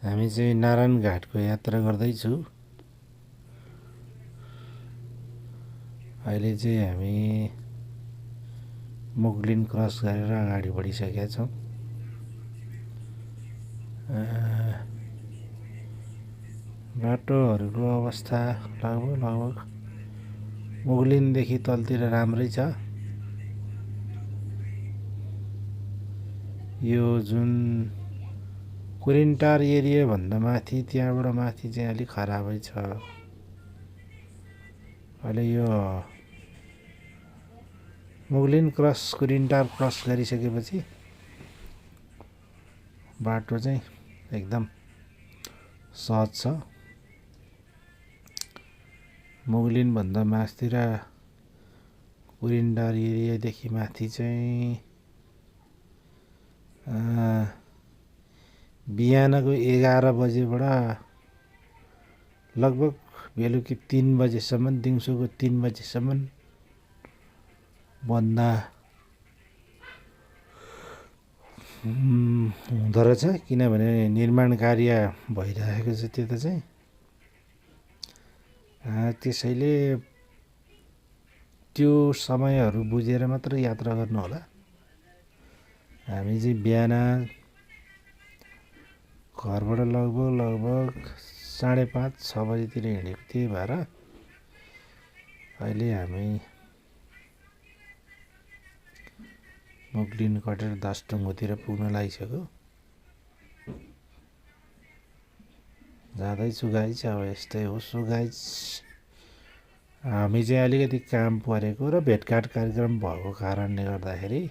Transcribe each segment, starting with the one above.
हामी चाहिँ नारायण घाटको यात्रा गर्दैछु। अहिले चाहिँ हामी मुगलिन क्रस गरेर अगाडि बढिसकेका छौँ। बाटोहरूको अवस्था लगभग मुगलिनदेखि तलतिर राम्रै छ। यो जुन कुरिन्टार एरिया भन्दा माथि, त्यहाँबाट माथि चाहिँ अलिक खराबै छ। अहिले यो मुगलिन क्रस कुरिन्टार क्रस गरिसकेपछि बाटो चाहिँ एकदम सहज छ। मुगलिन भन्दा मास्तिर कुरिन्टार एरियादेखि माथि चाहिँ बिहानको 11 बजेबाट लगभग बेलुकी 3 बजेसम्म, दिउँसोको 3 बजेसम्म बन्द हुँदो रहेछ, किनभने निर्माण कार्य भइरहेको छ त्यता चाहिँ। त्यसैले त्यो समयहरू बुझेर मात्र यात्रा गर्नु होला। हामी चाहिँ बिहान घरबाट लगभग 5:30-6 बजीतिर हिँडेको, त्यही भएर अहिले हामी मुगलिन कटेर 10 टुङ्गोतिर पुग्न लागिसक्यो। जाँदैछु गाइज, अब यस्तै हो। सो गाइज, हामी चाहिँ अलिकति काम परेको र भेटघाट कार्यक्रम भएको कारणले गर्दाखेरि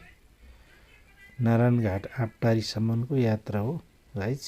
नारायण घाट आठटारीसम्मको यात्रा हो गाइज।